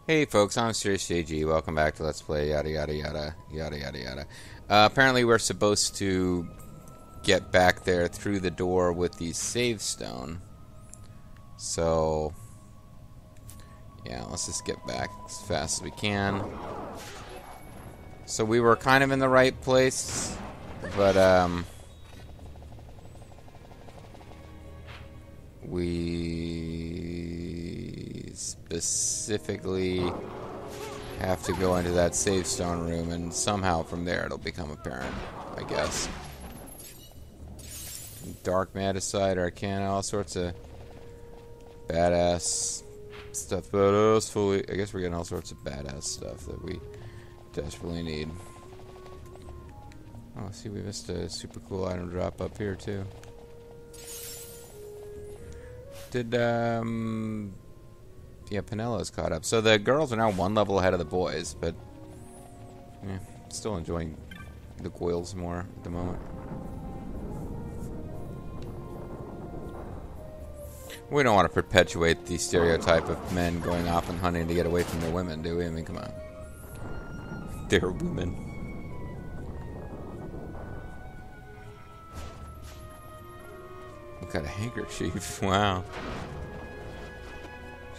Hey folks, I'm MysteriousJG. Welcome back to Let's Play yada yada yada yada yada yada. Apparently we're supposed to get back there through the door with the save stone. So yeah, let's just get back as fast as we can. So we were kind of in the right place, but we specifically have to go into that save stone room, and somehow from there it'll become apparent, I guess. Dark Magicite, Arcana, all sorts of badass stuff. But I guess we're getting all sorts of badass stuff that we desperately need. Oh, see, we missed a super cool item drop up here too. Yeah, Penelo's caught up. So the girls are now one level ahead of the boys, but yeah, still enjoying the Goyles more at the moment. We don't want to perpetuate the stereotype of men going off and hunting to get away from their women, do we? I mean, come on. They're women. Look at a handkerchief. Wow.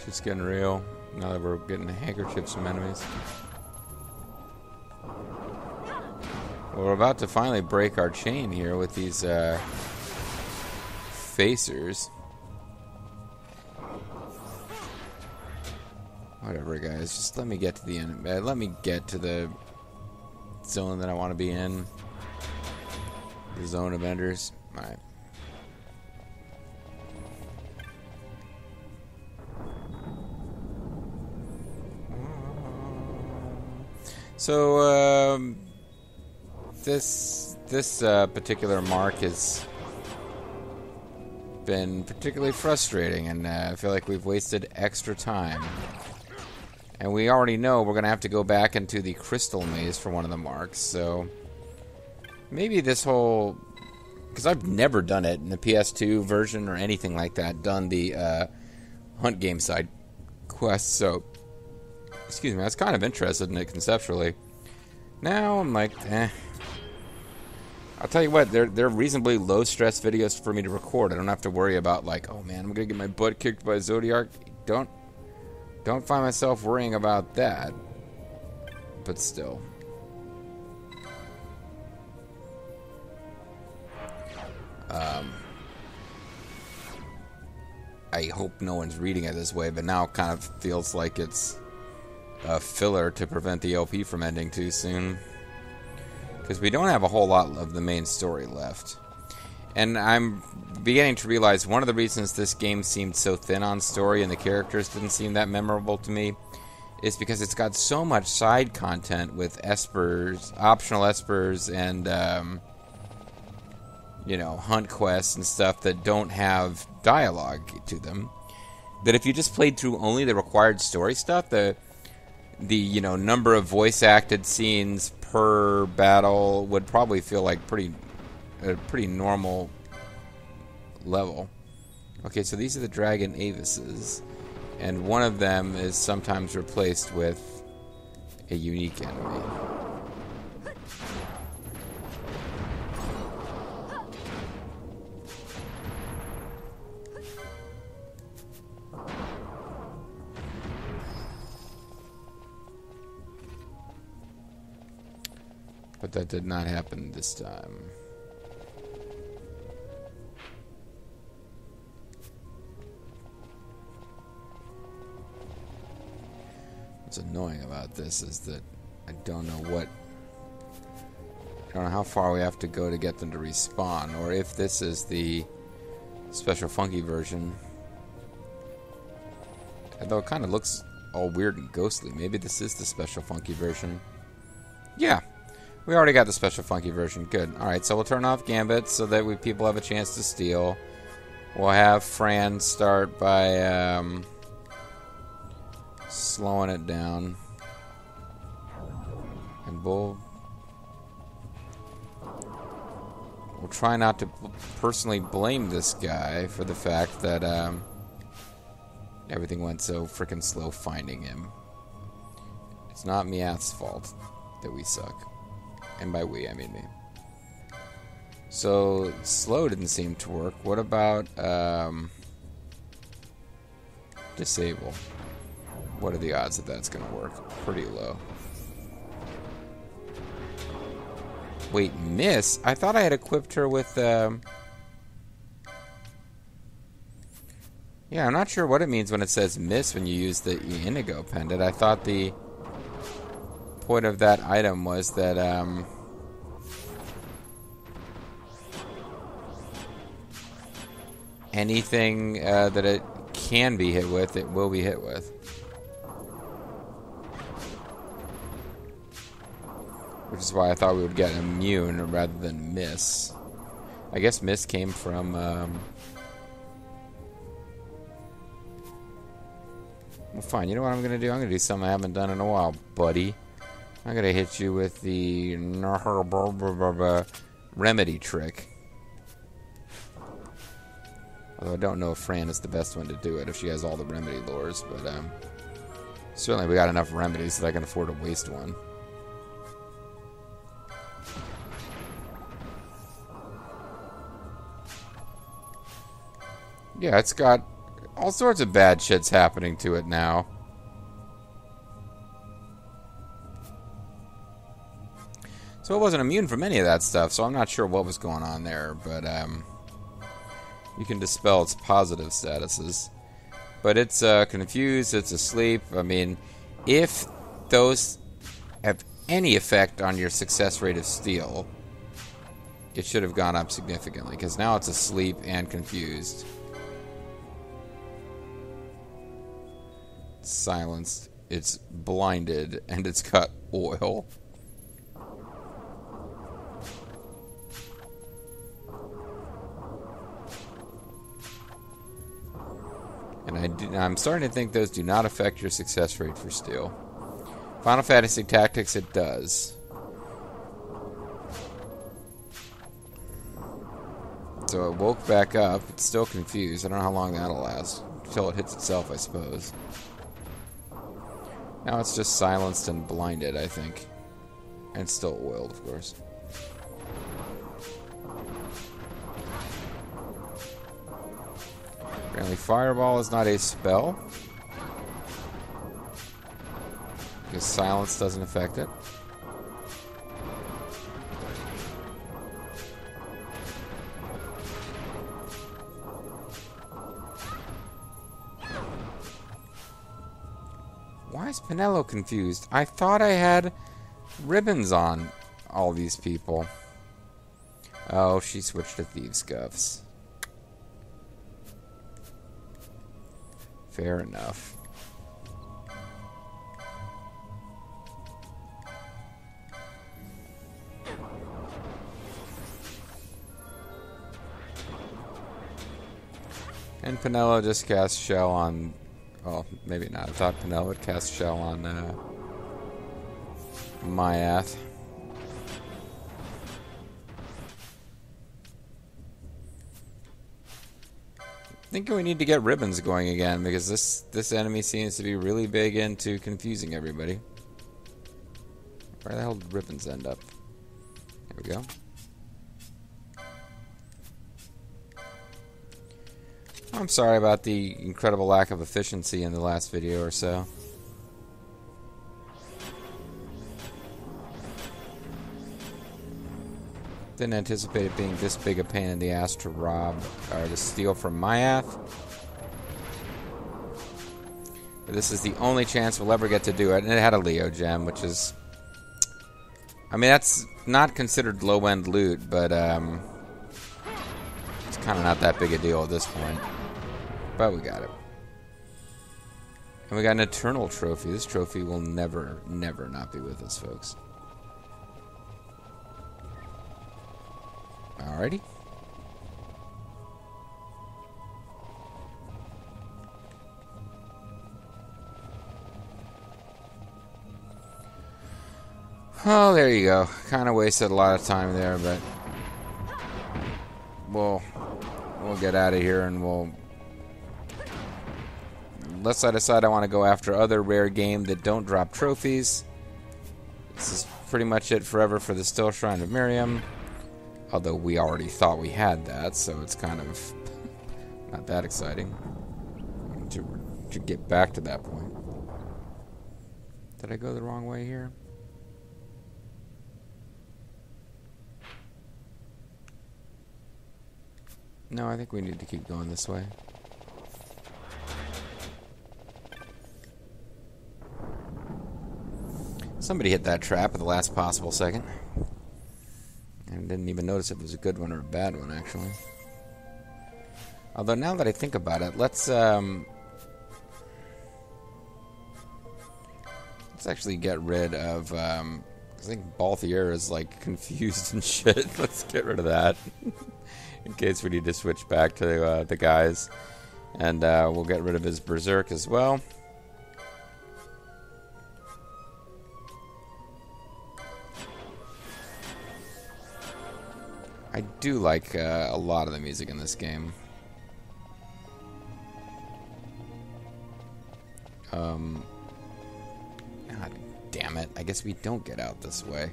Shit's getting real. Now that we're getting handkerchiefs from enemies. Well, we're about to finally break our chain here with these facers. Whatever, guys. Just let me get to the end. Let me get to the zone that I want to be in. The zone of enders. Alright. So, this particular mark has been particularly frustrating, and I feel like we've wasted extra time. And we already know we're going to have to go back into the crystal maze for one of the marks, so maybe this whole... Because I've never done it in the PS2 version or anything like that, done the hunt game side quest, so... Excuse me, I was kind of interested in it conceptually. Now I'm like, I'll tell you what, they're reasonably low stress videos for me to record. I don't have to worry about like, oh man, I'm gonna get my butt kicked by Zodiac. Don't find myself worrying about that. But still. I hope no one's reading it this way, but now it kind of feels like it's a filler to prevent the LP from ending too soon, because we don't have a whole lot of the main story left. And I'm beginning to realize one of the reasons this game seemed so thin on story and the characters didn't seem that memorable to me is because it's got so much side content with espers, optional espers, and you know, hunt quests and stuff that don't have dialogue to them, that if you just played through only the required story stuff, the you know, number of voice acted scenes per battle would probably feel like a pretty normal level. Okay, so these are the dragon avises, and one of them is sometimes replaced with a unique enemy. But that did not happen this time. What's annoying about this is that I don't know how far we have to go to get them to respawn, or if this is the special funky version. Although it kind of looks all weird and ghostly. Maybe this is the special funky version. Yeah. We already got the special funky version. Good. Alright, so we'll turn off Gambit so that people have a chance to steal. We'll have Fran start by slowing it down. And we'll try not to personally blame this guy for the fact that everything went so frickin' slow finding him. It's not Meath's fault that we suck. And by we, I mean me. So, slow didn't seem to work. What about, disable? What are the odds that that's going to work? Pretty low. Wait, miss? I thought I had equipped her with, yeah, I'm not sure what it means when it says miss when you use the Inigo pendant. I thought the point of that item was that, anything that it can be hit with, it will be hit with. Which is why I thought we would get immune rather than miss. I guess miss came from, well, fine. You know what I'm going to do? I'm going to do something I haven't done in a while, buddy. I'm going to hit you with the remedy trick. Although I don't know if Fran is the best one to do it, if she has all the remedy lures, but certainly we got enough remedies that I can afford to waste one. Yeah, it's got all sorts of bad shits happening to it now. So it wasn't immune from any of that stuff, so I'm not sure what was going on there, but you can dispel its positive statuses. But it's confused, it's asleep. I mean, if those have any effect on your success rate of steal, it should have gone up significantly, because now it's asleep and confused. It's silenced, it's blinded, and it's got oil. And I'm starting to think those do not affect your success rate for steal. Final Fantasy Tactics, it does. So it woke back up. It's still confused. I don't know how long that'll last. Until it hits itself, I suppose. Now it's just silenced and blinded, I think. And still oiled, of course. Apparently Fireball is not a spell, because silence doesn't affect it. Why is Pinello confused? I thought I had ribbons on all these people. Oh, she switched to Thieves' Cuffs. Fair enough. And Pinello just cast Shell on... Well, maybe not. I thought Pinello would cast Shell on Myath. I think we need to get ribbons going again, because this enemy seems to be really big into confusing everybody. Where the hell did ribbons end up? There we go. I'm sorry about the incredible lack of efficiency in the last video or so. Didn't anticipate it being this big a pain in the ass to rob or to steal from Myath. But this is the only chance we'll ever get to do it. And it had a Leo gem, which is... I mean, that's not considered low-end loot, but it's kind of not that big a deal at this point. But we got it. And we got an Eternal Trophy. This trophy will never, never not be with us, folks. Alrighty. Oh, there you go. Kind of wasted a lot of time there, but we'll get out of here and we'll... Unless I decide I want to go after other rare game that don't drop trophies, This is pretty much it forever for the Still Shrine of Miriam. Although we already thought we had that, so it's kind of not that exciting to get back to that point. Did I go the wrong way here? No, I think we need to keep going this way. Somebody hit that trap at the last possible second. And didn't even notice if it was a good one or a bad one, actually. Although now that I think about it, let's actually get rid of, I think Balthier is, like, confused and shit. Let's get rid of that. In case we need to switch back to the guys. And we'll get rid of his Berserk as well. I do like a lot of the music in this game. God damn it. I guess we don't get out this way.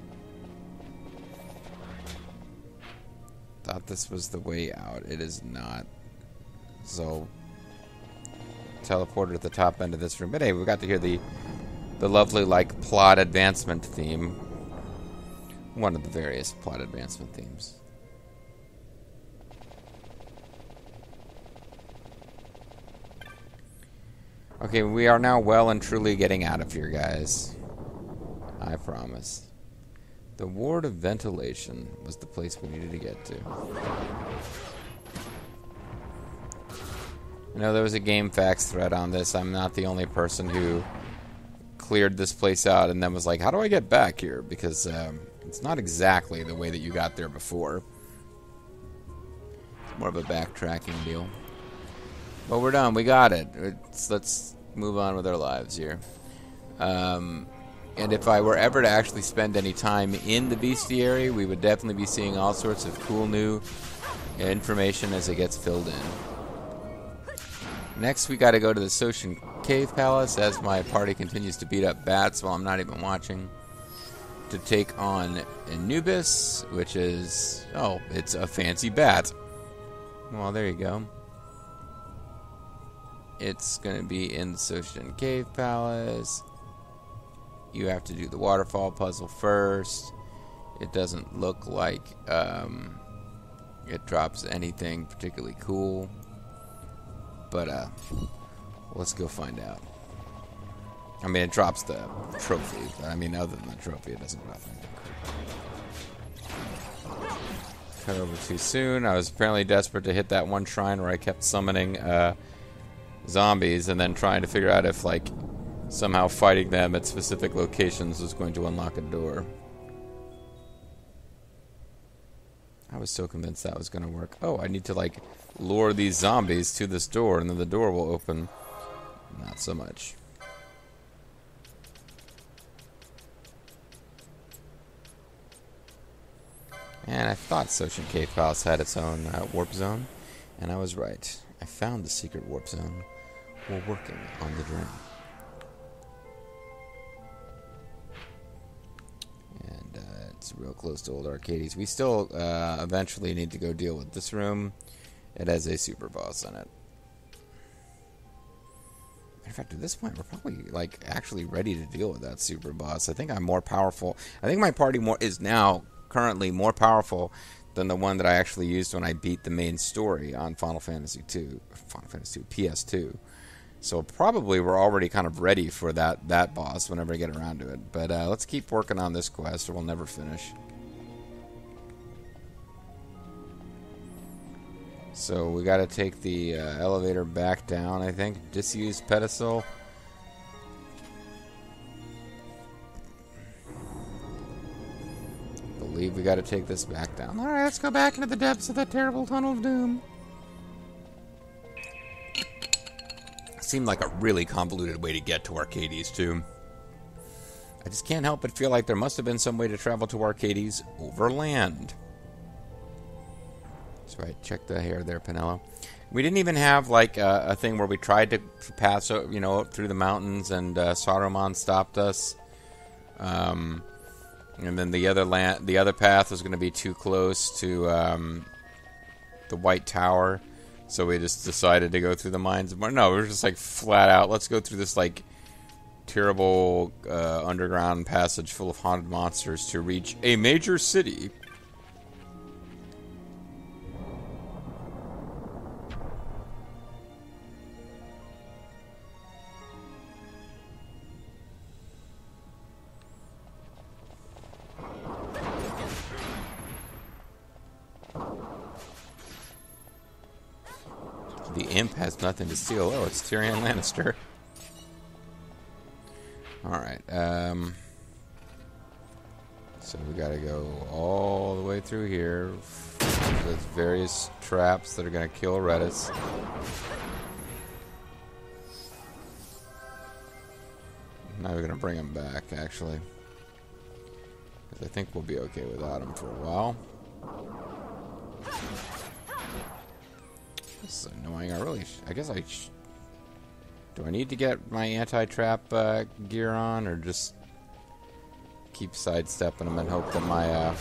Thought this was the way out. It is not. So, teleported at the top end of this room. But hey, we got to hear the lovely, like, plot advancement theme. One of the various plot advancement themes. Okay, we are now well and truly getting out of here, guys. I promise. The Ward of Ventilation was the place we needed to get to. I know there was a GameFAQs thread on this. I'm not the only person who cleared this place out and then was like, how do I get back here? Because it's not exactly the way that you got there before. It's more of a backtracking deal. But we're done. We got it. Let's move on with our lives here. And if I were ever to actually spend any time in the bestiary, we would definitely be seeing all sorts of cool new information as it gets filled in. Next, we got to go to the Soshin Cave Palace as my party continues to beat up bats while I'm not even watching. To take on Anubis, which is... oh, it's a fancy bat. Well, there you go. It's going to be in the Soshin Cave Palace. You have to do the waterfall puzzle first. It doesn't look like it drops anything particularly cool. But let's go find out. I mean, it drops the trophy. But I mean, other than the trophy, it doesn't drop anything cool. Cut over too soon. I was apparently desperate to hit that one shrine where I kept summoning... zombies and then trying to figure out if, like, somehow fighting them at specific locations was going to unlock a door. I was so convinced that was going to work. Oh, I need to, like, lure these zombies to this door and then the door will open. Not so much. And I thought Soshin Cave Palace had its own warp zone, and I was right. I found the secret warp zone while working on the drain. And it's real close to old Arcades. We still eventually need to go deal with this room. It has a super boss in it. In fact, at this point, we're probably, like, actually ready to deal with that super boss. I think I'm more powerful. I think my party is now currently more powerful than the one that I actually used when I beat the main story on Final Fantasy II, PS2. So probably we're already kind of ready for that boss whenever I get around to it. But let's keep working on this quest or we'll never finish. So we got to take the elevator back down, I think. Disused pedestal. I believe we got to take this back down. Alright, let's go back into the depths of that terrible tunnel of doom. Seemed like a really convoluted way to get to Arcades, too. I just can't help but feel like there must have been some way to travel to Arcades over land. That's right, check the hair there, Pinello. We didn't even have, like, a thing where we tried to pass, you know, through the mountains and Saruman stopped us. And then the other path was going to be too close to the White Tower, so we just decided to go through the mines. No, we were just like flat out, let's go through this like terrible underground passage full of haunted monsters to reach a major city. The imp has nothing to steal. Oh, it's Tyrion Lannister. Alright, so we gotta go all the way through here. There's various traps that are gonna kill Redis. Now we're gonna bring him back, actually. Because I think we'll be okay without him for a while. This is annoying. I guess do I need to get my anti-trap gear on, or just keep sidestepping them and hope that my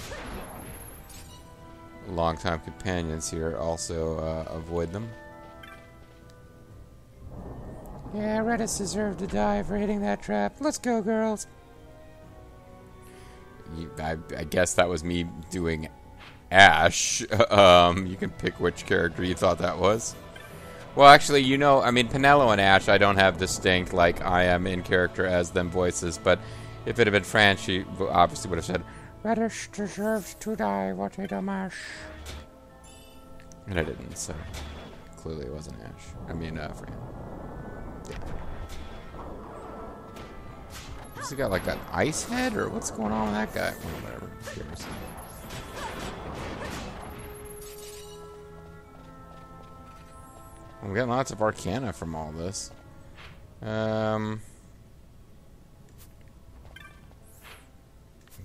longtime companions here also avoid them? Yeah, Redis deserved to die for hitting that trap. Let's go, girls. I guess that was me doing Ash. You can pick which character you thought that was. Well, actually, you know, I mean, Penelo and Ash, I don't have distinct, like, I am in character as them voices, but if it had been Fran, she obviously would have said, Reddish deserves to die, what a dommage. And I didn't, so clearly it wasn't Ash. I mean, Fran. Yeah. Has he got, like, an ice head, or what's going on with that guy? Well, whatever, who cares? I'm getting lots of arcana from all this. I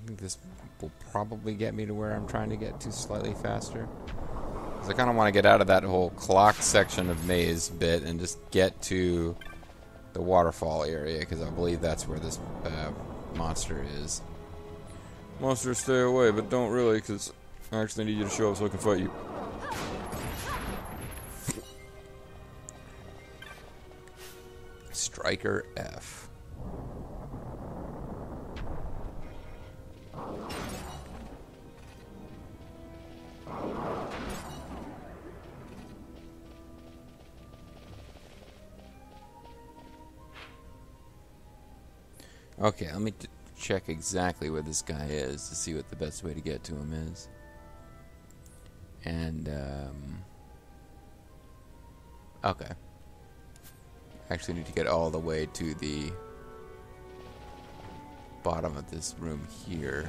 think this will probably get me to where I'm trying to get to slightly faster. Because I kind of want to get out of that whole clock section of maze bit and just get to the waterfall area, because I believe that's where this monster is. Monsters, stay away, but don't really, because I actually need you to show up so I can fight you. Striker F. Okay, let me check exactly where this guy is to see what the best way to get to him is. And, okay. Actually need to get all the way to the bottom of this room here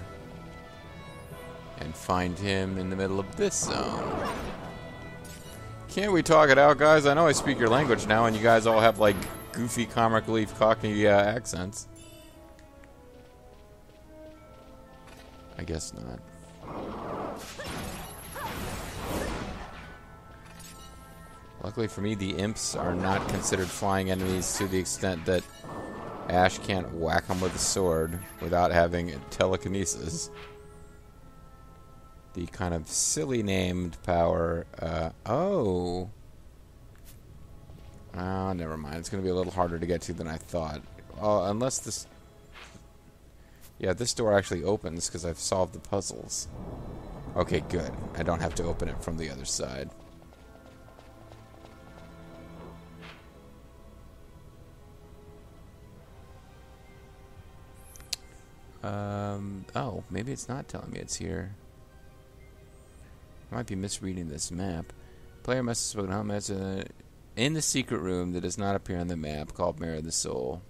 and find him in the middle of this zone. Can't we talk it out, guys? I know I speak your language now and you guys all have like goofy comic relief Cockney accents. I guess not. Luckily for me, the imps are not considered flying enemies to the extent that Ash can't whack them with a sword without having telekinesis. The kind of silly named power, oh, never mind. It's going to be a little harder to get to than I thought. Unless this, yeah, this door actually opens because I've solved the puzzles. Okay, good. I don't have to open it from the other side. Oh, maybe it's not telling me it's here. I might be misreading this map. Player must have spoken helmets in the secret room that does not appear on the map, called Mirror of the Soul.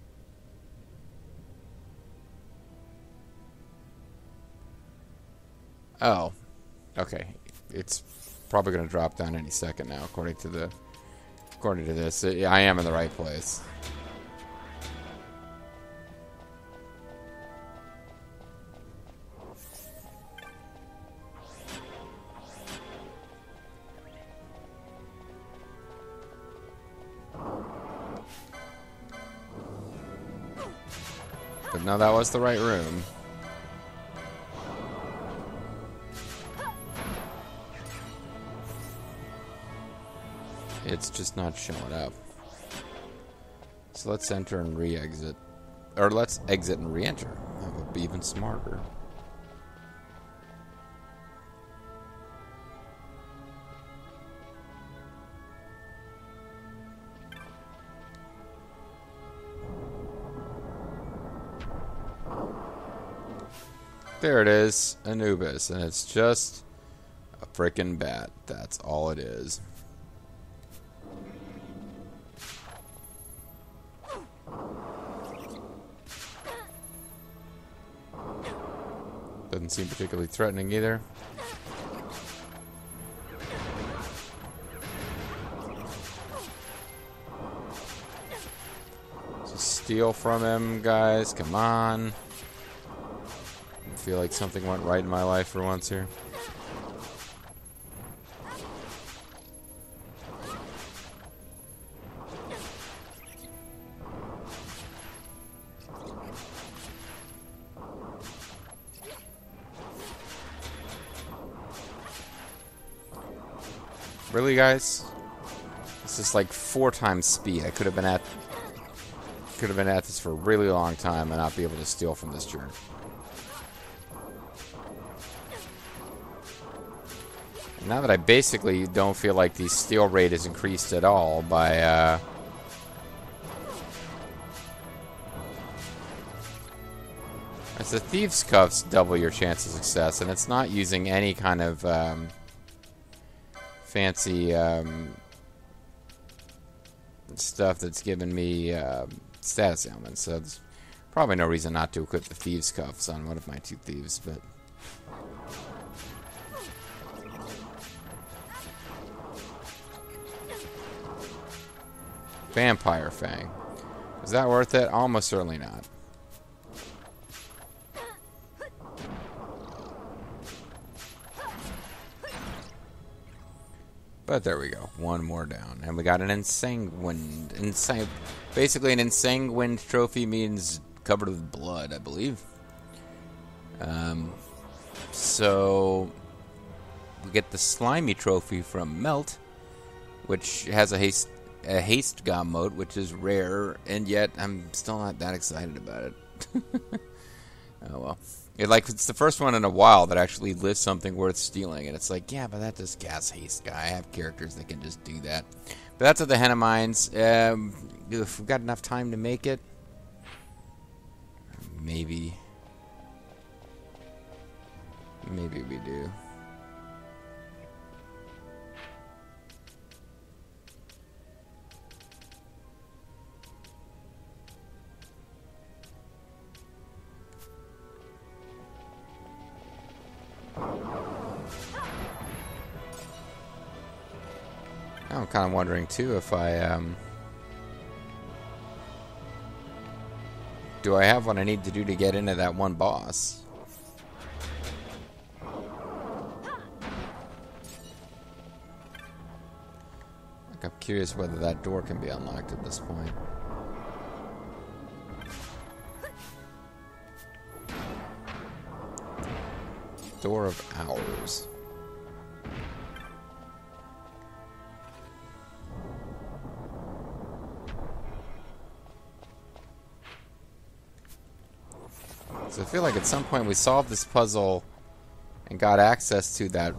Oh, okay. It's probably going to drop down any second now, according to this. I am in the right place. But no, that was the right room. it's just not showing up. So let's enter and re-exit. Or let's exit and re-enter. That would be even smarter. There it is, Anubis, and it's just a frickin' bat. That's all it is. Doesn't seem particularly threatening either. Just steal from him, guys. Come on. I feel like something went right in my life for once here. Really, guys? This is like 4 times speed. I could have been at this for a really long time and not be able to steal from this jerk. And now that I basically don't feel like the steal rate is increased at all by as the Thieves' Cuffs double your chance of success, and it's not using any kind of fancy stuff that's given me status ailments, so there's probably no reason not to equip the Thieves' Cuffs on one of my 2 thieves, but Vampire Fang. Is that worth it? Almost certainly not. But there we go. 1 more down. And we got an ensanguined. Basically, an ensanguined trophy means covered with blood, I believe. So we get the slimy trophy from Melt, which has a haste gom mode, which is rare, and yet I'm still not that excited about it. Oh well. It's the first one in a while that actually lists something worth stealing, and it's like, yeah, but that just gas haste guy. I have characters that can just do that. But that's at the Henna Mines. If we've got enough time to make it, maybe we do. I'm kind of wondering too if I do I have what I need to do to get into that one boss? Like, I'm curious whether that door can be unlocked at this point. Door of Hours. So I feel like at some point we solved this puzzle and got access to that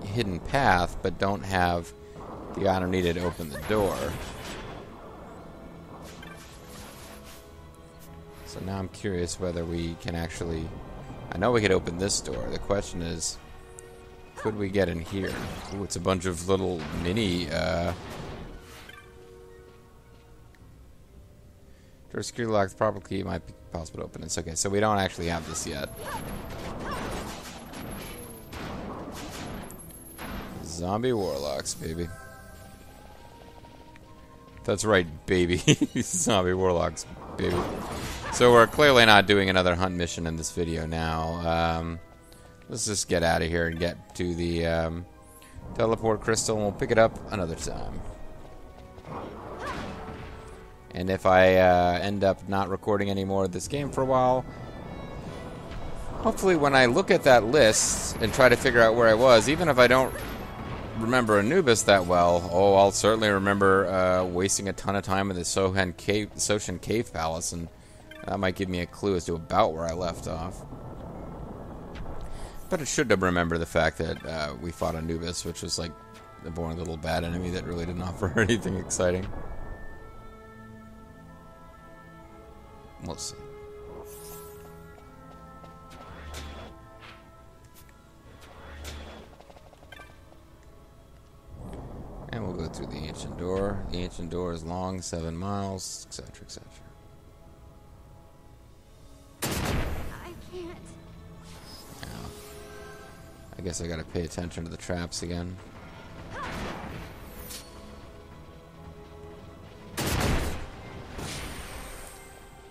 hidden path, but don't have the item needed to open the door. So now I'm curious whether we can actually... I know we could open this door. The question is, could we get in here? Ooh, it's a bunch of little mini... Door security lock, the proper key might be possible to open this. Okay, so we don't actually have this yet. Zombie warlocks, baby. That's right, baby. Zombie warlocks, baby. So we're clearly not doing another hunt mission in this video now. Let's just get out of here and get to the teleport crystal, and we'll pick it up another time. And if I end up not recording any more of this game for a while, hopefully when I look at that list and try to figure out where I was, even if I don't remember Anubis that well. Oh, I'll certainly remember wasting a ton of time in the Soshan Cave Palace, and that might give me a clue as to about where I left off. But it should have remembered the fact that we fought Anubis, which was like a boring little bad enemy that really didn't offer anything exciting. We'll see. And we'll go through the ancient door. The ancient door is long, 7 miles, etc., etc. I can't. Now, I guess I gotta pay attention to the traps again.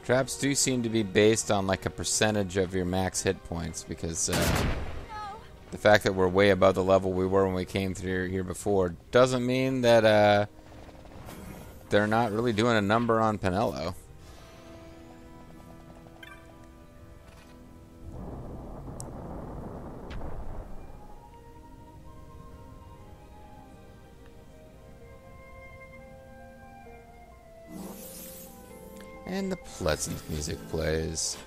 Traps do seem to be based on like a percentage of your max hit points, because the fact that we're way above the level we were when we came through here before doesn't mean that they're not really doing a number on Pinello. And the pleasant music plays.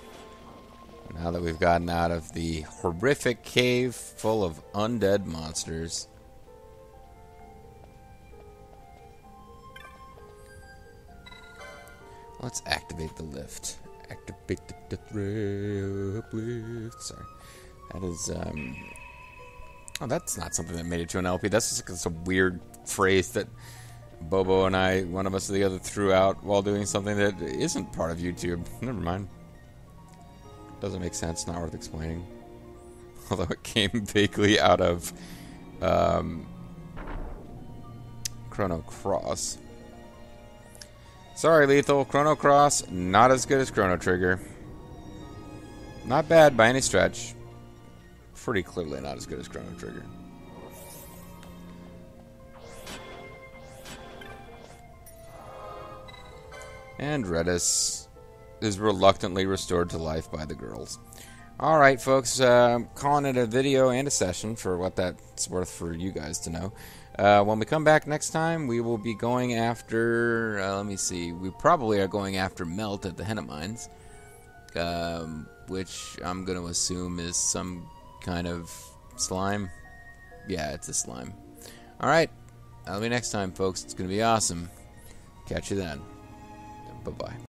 Now that we've gotten out of the horrific cave full of undead monsters. Let's activate the lift. Activate the death lift. Sorry. That is, oh, that's not something that made it to an LP. That's just a weird phrase that Bobo and I, one of us or the other, threw out while doing something that isn't part of YouTube. Never mind. Doesn't make sense, not worth explaining. Although it came vaguely out of Chrono Cross. Sorry, Lethal. Chrono Cross, not as good as Chrono Trigger. Not bad by any stretch. Pretty clearly not as good as Chrono Trigger. And Redis is reluctantly restored to life by the girls. Alright, folks, calling it a video and a session for what that's worth for you guys to know. When we come back next time, we will be going after, let me see, we probably are going after Melt at the Henna Mines, which I'm going to assume is some kind of slime. Yeah, it's a slime. Alright, that'll be next time, folks. It's going to be awesome. Catch you then. Bye-bye.